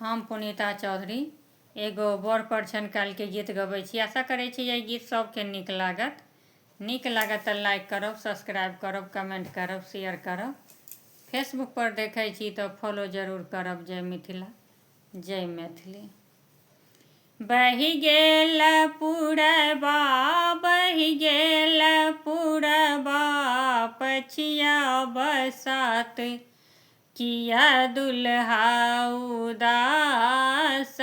हम पुनीता चौधरी एगो बर परिछन काल के गीत गबै छी। आशा करै छी ये गीत सबके नीक लागत। नीक लागत तऽ लाइक करब, सब्सक्राइब करब, कमेंट करब, शेयर करब। फेसबुक पर देखै छी तऽ फॉलो जरूर करब। जय मिथिला, जय मैथिली। बहि गेल पुरबा, बहि गेल पुरबा, पछिया बसात, किया दुल्हा उदास।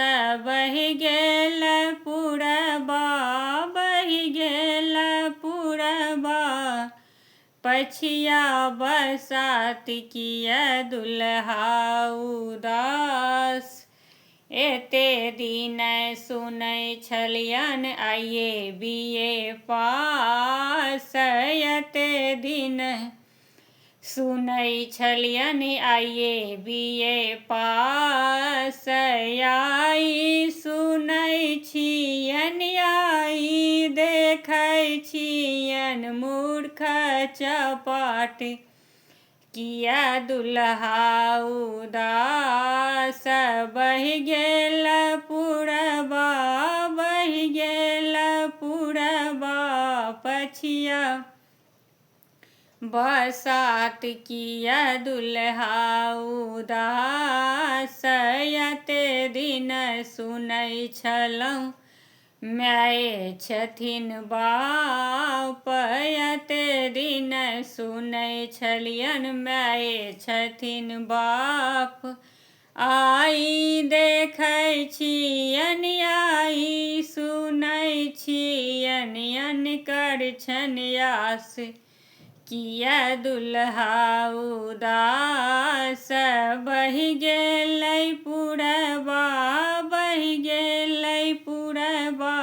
बहि गेल पुरबा, बहि गेल पुरबा, पछिया बसात, किया दुल्हा उदास। एते दिन सुनै छलियन आइए बीए पास, एते दिन सुनै छलियन आइए बीए पास। आई सुनै छियन, आई देखै छियन मूर्ख चपाट, किया दुल्हा उदास। बहि गेल पुरबा, बहि गेल पुरबा, पछिया बसात, किया दुल्हा उदास। एते दिन सुनै छलहुँ माये छथिन बाप, एते दिन सुनै छलियन माये छथिन बाप। आई देखै छियन, आई सुनै छियन अनकर छन आस, किया दुल्हा उदास। बहि गेलै पुरबा, बहि गेलै पुरबा,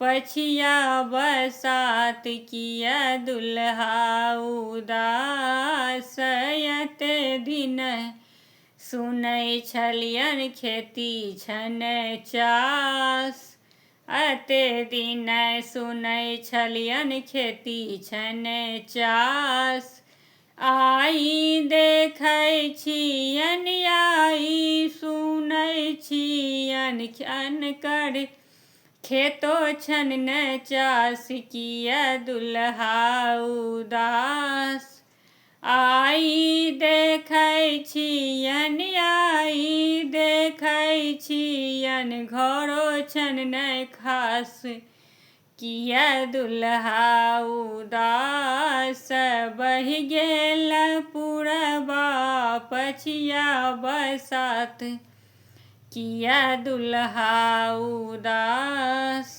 पछिया बसात, किया दुल्हा उदास। एते दिन सुनै छलियन खेती छन चास, एते दिन सुनै छलियन खेती छन चास। आई देखै छियन, आई सुनै छियन अनकर खेतो छन चास, किया दुल्हा उदास। आई देखै छियन, आई देखै छियन घरो छन खास, किया दुल्हा उदास। बहि गेल पुरबा, पछिया बसात, किया दुल्हा उदास।